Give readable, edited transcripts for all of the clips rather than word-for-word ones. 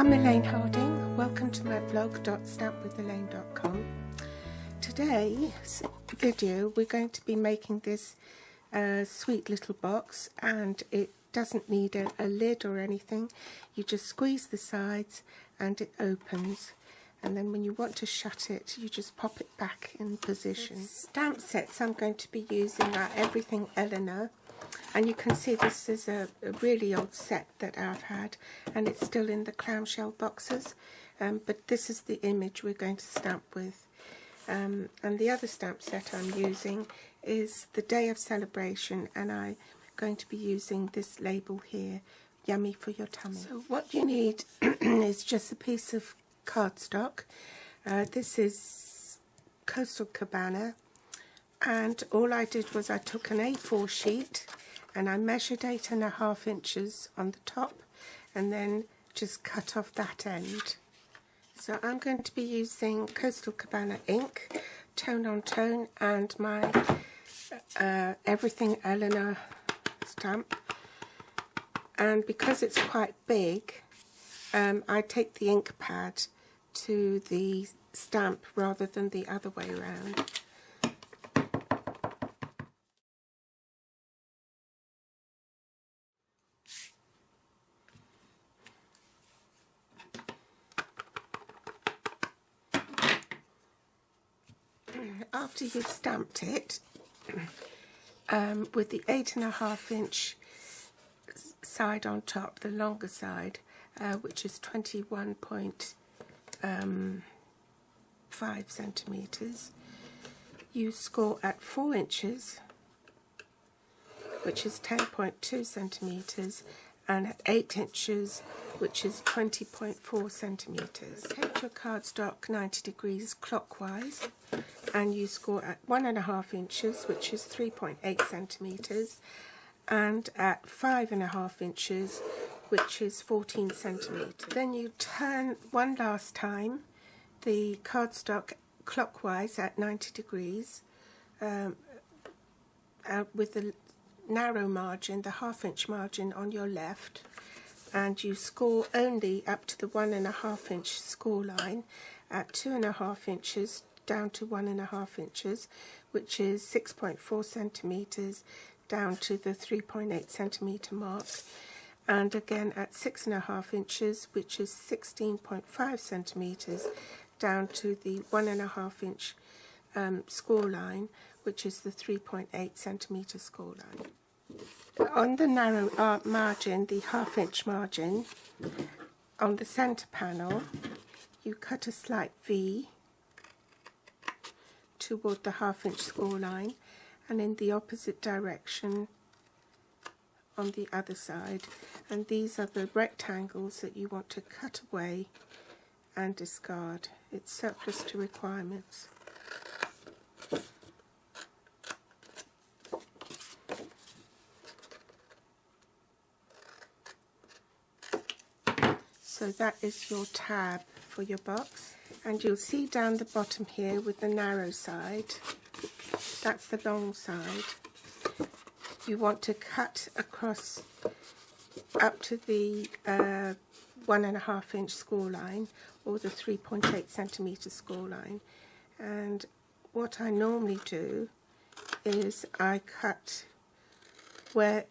I'm Elaine Harding. Welcome to my blog .stampwithelaine.com. Today's video we're going to be making this sweet little box, and it doesn't need a lid or anything. You just squeeze the sides and it opens, and then when you want to shut it you just pop it back in position. The stamp sets I'm going to be using are Everything Eleanor. And you can see this is a really old set that I've had, and it's still in the clamshell boxes, but this is the image we're going to stamp with. And the other stamp set I'm using is the Day of Celebration, and I'm going to be using this label here, Yummy for Your Tummy. So what you need is just a piece of cardstock. This is Coastal Cabana, and all I did was I took an A4 sheet and I measured 8.5 inches on the top and then just cut off that end. So I'm going to be using Coastal Cabana ink, tone on tone, and my Everything Eleanor stamp. And because it's quite big, I take the ink pad to the stamp rather than the other way around. After you've stamped it, with the 8.5 inch side on top, the longer side, which is 21.5 centimetres, you score at 4 inches, which is 10.2 centimetres, and at 8 inches, which is 20.4 centimetres. Take your cardstock 90 degrees clockwise, and you score at 1.5 inches, which is 3.8 centimetres, and at 5.5 inches, which is 14 centimetres. Then you turn one last time the cardstock clockwise at 90 degrees with the narrow margin, the half-inch margin on your left, and you score only up to the 1.5 inch score line at 2.5 inches down to 1.5 inches, which is 6.4 centimetres down to the 3.8 centimetre mark, and again at 6.5 inches, which is 16.5 centimetres down to the 1.5 inch score line, which is the 3.8 centimetre score line. On the narrow margin, the half-inch margin, on the centre panel, you cut a slight V toward the half-inch score line, and in the opposite direction on the other side. And these are the rectangles that you want to cut away and discard. It's surplus to requirements. So that is your tab for your box, and you'll see down the bottom here with the narrow side, that's the long side. You want to cut across up to the 1.5 inch score line or the 3.8 centimetre score line. And what I normally do is I cut where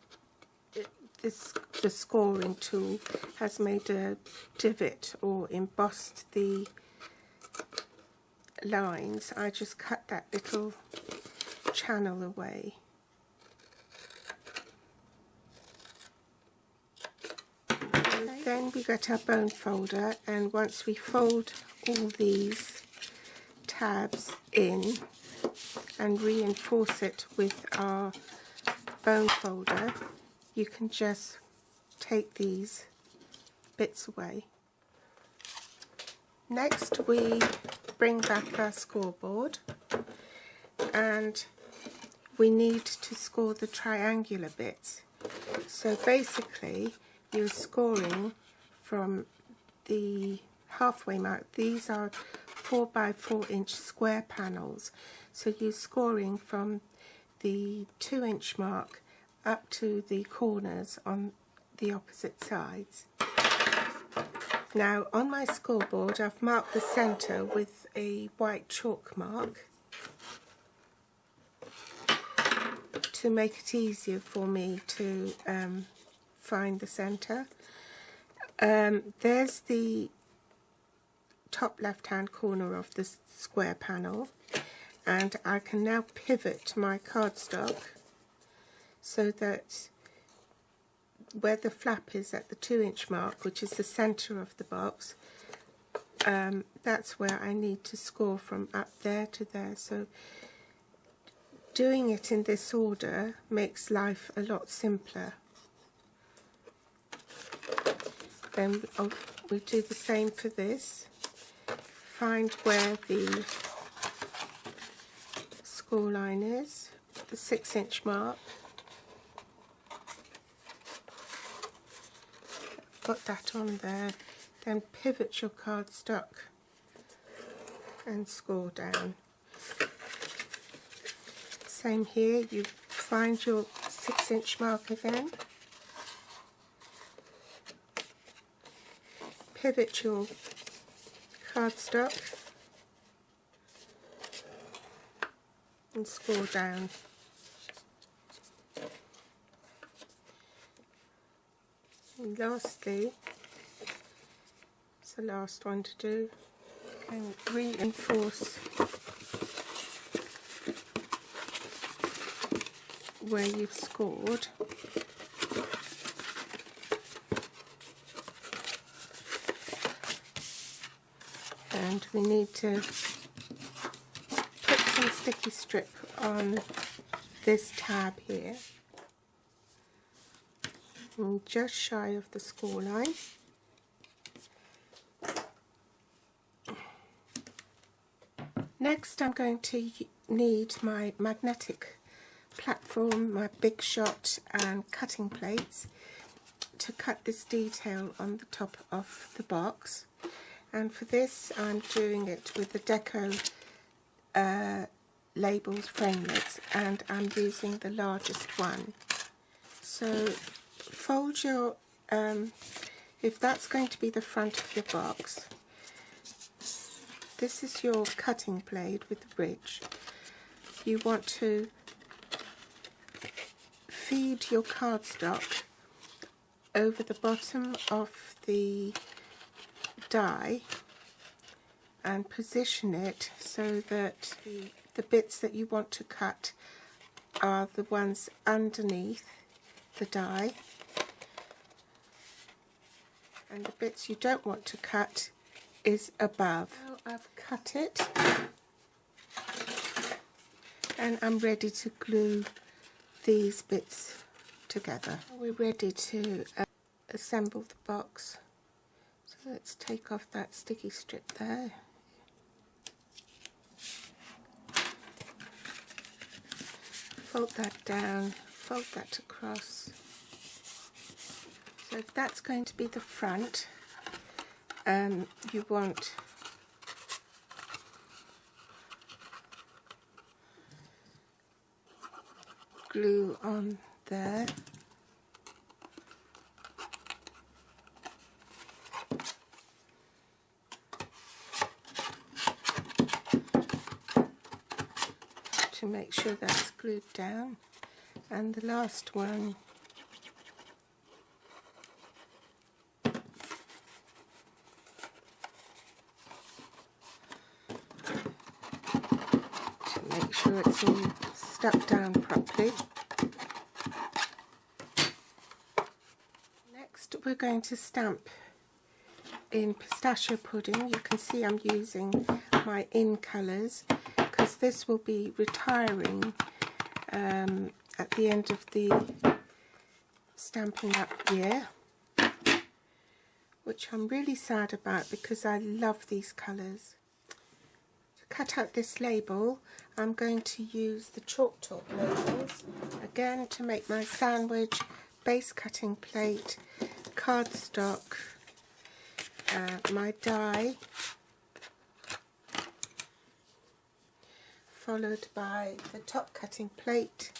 the scoring tool has made a divot or embossed the lines. I just cut that little channel away. And then we get our bone folder, and once we fold all these tabs in and reinforce it with our bone folder, you can just take these bits away. Next we bring back our scoreboard, and we need to score the triangular bits. So basically you're scoring from the halfway mark. These are 4 by 4 inch square panels, so you're scoring from the 2 inch mark up to the corners on the opposite sides. Now on my scoreboard I've marked the centre with a white chalk mark to make it easier for me to find the centre. There's the top left hand corner of the square panel, and I can now pivot my cardstock so that where the flap is at the 2-inch mark, which is the centre of the box, that's where I need to score from up there to there. So doing it in this order makes life a lot simpler. Then we do the same for this. Find where the score line is, the 6-inch mark. Put that on there, then pivot your cardstock and score down. Same here, you find your 6-inch mark again, pivot your cardstock and score down. And lastly, it's the last one to do, and reinforce where you've scored. And we need to put some sticky strip on this tab here, and just shy of the score line. Next I'm going to need my magnetic platform, my big shot and cutting plates to cut this detail on the top of the box. And for this I'm doing it with the Deco labels framelits, and I'm using the largest one. So fold your, if that's going to be the front of your box, this is your cutting blade with the ridge. You want to feed your cardstock over the bottom of the die and position it so that the bits that you want to cut are the ones underneath the die, and the bits you don't want to cut is above. Now I've cut it and I'm ready to glue these bits together. We're ready to assemble the box. So let's take off that sticky strip there. Fold that down, fold that across. So if that's going to be the front, you want glue on there. To make sure that's glued down, and the last one to make sure it's all stuck down properly. Next we're going to stamp in pistachio pudding. You can see I'm using my in colours because this will be retiring at the end of the Stampin' Up year, which I'm really sad about because I love these colours. To cut out this label, I'm going to use the chalk top labels again to make my sandwich, base cutting plate, cardstock, my die, followed by the top cutting plate,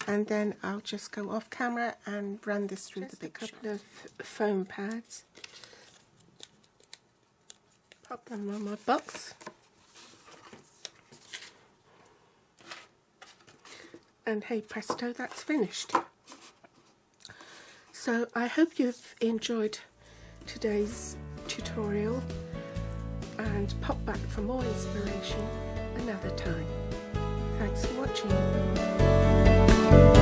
and then I'll just go off camera and run this through the big couple of foam pads. Pop them on my box. And hey presto, that's finished. So I hope you've enjoyed today's tutorial, and pop back for more inspiration another time. Thanks for watching.